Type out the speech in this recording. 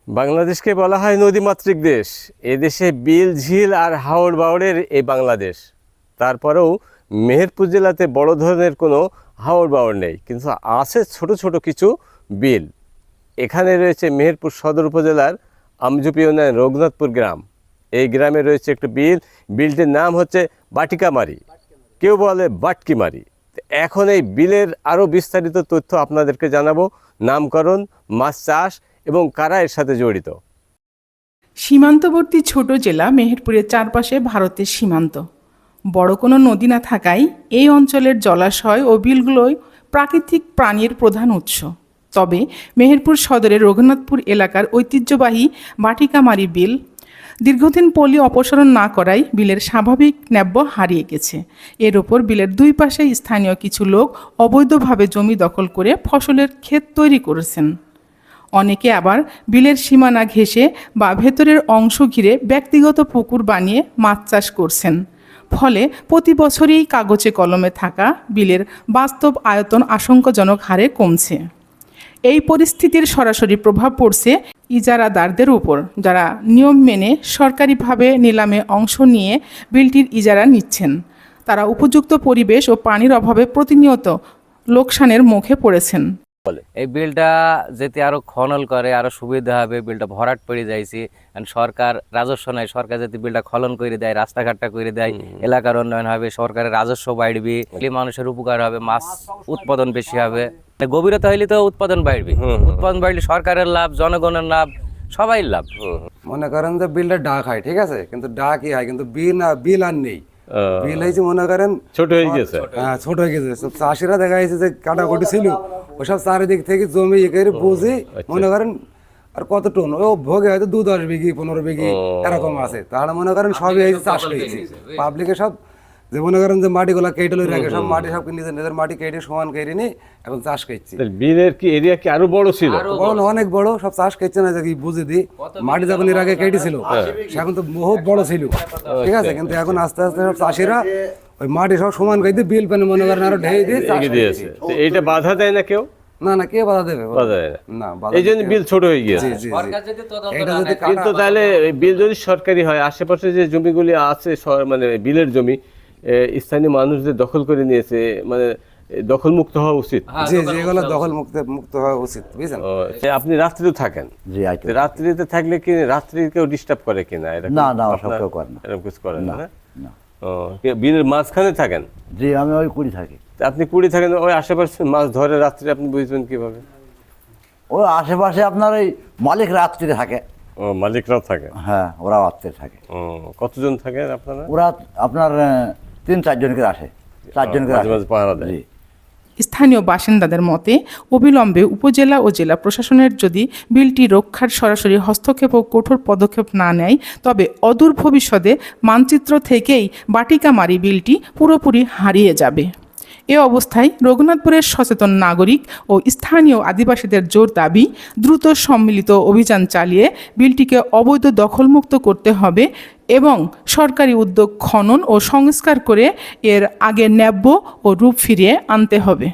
বাংলাদেশকে বলা হয় নদীমাতৃক দেশ। এদেশে বিল, ঝিল আর হাওড় বাওড়ের এই বাংলাদেশ। তারপরেও মেহেরপুর জেলাতে বড় ধরনের কোনো হাওড় বাওড় নেই, কিন্তু আছে ছোট ছোট কিছু বিল। এখানে রয়েছে মেহেরপুর সদর উপজেলার আমজুপি ইউনিয়নের রঘুনাথপুর গ্রাম। এই গ্রামে রয়েছে একটি বিল। বিলটির নাম হচ্ছে বাটিকামারি, কেউ বলে বাটকিমারি। এখন এই বিলের আরও বিস্তারিত তথ্য আপনাদেরকে জানাবো। নামকরণ, মাছ চাষ এবং কারা এর সাথে জড়িত। সীমান্তবর্তী ছোট জেলা মেহেরপুরের চারপাশে ভারতের সীমান্ত। বড় কোনো নদী না থাকায় এই অঞ্চলের জলাশয় ও বিলগুলোই প্রাকৃতিক প্রাণীর প্রধান উৎস। তবে মেহেরপুর সদরের রঘুনাথপুর এলাকার ঐতিহ্যবাহী বাটিকামারি বিল দীর্ঘদিন পলি অপসারণ না করায় বিলের স্বাভাবিক ন্যাব্য হারিয়ে গেছে। এর ওপর বিলের দুই পাশে স্থানীয় কিছু লোক অবৈধভাবে জমি দখল করে ফসলের ক্ষেত তৈরি করেছেন। অনেকে আবার বিলের সীমানা ঘেঁষে বা ভেতরের অংশ ঘিরে ব্যক্তিগত পুকুর বানিয়ে মাছ চাষ করছেন। ফলে প্রতি বছরই কাগজে কলমে থাকা বিলের বাস্তব আয়তন আশঙ্কাজনক হারে কমছে। এই পরিস্থিতির সরাসরি প্রভাব পড়ছে ইজারাদারদের উপর, যারা নিয়ম মেনে সরকারিভাবে নিলামে অংশ নিয়ে বিলটির ইজারা নিচ্ছেন। তারা উপযুক্ত পরিবেশ ও পানির অভাবে প্রতিনিয়ত লোকসানের মুখে পড়েছেন। এই বিলটা যেতে আরো খনন করে আরো সুবিধা হবে। বিলটা ভরাট পড়ে যাইছে, সরকার রাজস্ব নাই। সরকার যদি বিলটা খনন করে দেয়, রাস্তাঘাটটা করে দেয়, এলাকার উন্নয়ন হবে, সরকারের রাজস্ব বাড়বে, মানুষের উপকার হবে, মাছ উৎপাদন বেশি হবে। গভীরতা হইলে তো উৎপাদন বাড়বে, উৎপাদন বাড়লে সরকারের লাভ, জনগণের লাভ, সবাই লাভ। মনে করেন যে বিলটা ডাক হয়, ঠিক আছে, কিন্তু ডাকই হয়, কিন্তু বিল আর নেই। বিল হয়েছে মনে করেন ছোট হয়ে গেছে। হ্যাঁ, ছোট হয়ে গেছে। সব চাষিরা দেখা যাচ্ছে যে কাটাকুটি ছিল, ওসব চারিদিক থেকে জমি একেবারে বুঝে মনে করেন আর কত টন ও ভোগে হয়তো 2-10 বিঘি 15 বিঘি এরকম আছে। তাহলে মনে করেন সবই হয়েছে চাষ করেছে। পাবলিকে সব যে মনে করেন যে মাটিগুলা কেটে লই রাখে, সব মাটি সব নিজের নিজের মাটি কেটে সমান করে নি এখন চাষ করছে। বিলের কি এরিয়া কি আরো বড় ছিল? বড়, অনেক বড়। সব চাষ করছে না, যে কি বুঝে দি মাটি যখন এর আগে কেটেছিল এখন তো বহুত বড় ছিল, ঠিক আছে, কিন্তু এখন আস্তে আস্তে সব চাষিরা ওই মাটি সব সমান করে দিয়ে বিল পানি মনে করেন আরো ঢেকে দিয়ে চাষ দিয়েছে। এইটা বাধা দেয় না কেউ? না, কে বাধা দেবে? বাধা দেয় না, এই জন্য বিল ছোট হয়ে গিয়েছে। কিন্তু তাহলে বিল যদি সরকারি হয়, আশেপাশে যে জমিগুলি আছে মানে বিলের জমি স্থানীয় মানুষদের দখল করে নিয়েছে, মানে দখল মুক্ত হওয়া উচিত। জি, যেগুলো দখল মুক্ত হওয়া উচিত, বুঝছেন। আপনি রাত্রিতে থাকেন? রাত্রিতে থাকলে কি রাত্রি কেউ ডিস্টার্ব করে কিনা? না, সব কেউ করে না, এরকম কিছু করেন না? বিলের মাঝখানে থাকেন? জি, আমি ওই কুড়ি থাকি। আপনি কুড়ি থাকেন, ওই আশেপাশে মাছ ধরে রাত্রে, আপনি বুঝবেন কিভাবে? ওই আশেপাশে আপনার ওই মালিক রাত্রিতে থাকে। ও, মালিকরাও থাকে? হ্যাঁ, ওরা রাত্রে থাকে। কতজন থাকেন আপনারা? ওরা আপনার 3-4 জন করে আসে, 4 জন করে পাহারা দেয়। স্থানীয় বাসিন্দাদের মতে অবিলম্বে উপজেলা ও জেলা প্রশাসনের যদি বিলটি রক্ষার সরাসরি হস্তক্ষেপ ও কঠোর পদক্ষেপ না নেয়, তবে অদূর ভবিষ্যতে মানচিত্র থেকেই বাটিকামারি বিলটি পুরোপুরি হারিয়ে যাবে। এ অবস্থায় রঘুনাথপুরের সচেতন নাগরিক ও স্থানীয় আদিবাসীদের জোর দাবি, দ্রুত সম্মিলিত অভিযান চালিয়ে বিলটিকে অবৈধ দখলমুক্ত করতে হবে এবং সরকারি উদ্যোগ খনন ও সংস্কার করে এর আগের ন্যায্য ও রূপ ফিরিয়ে আনতে হবে।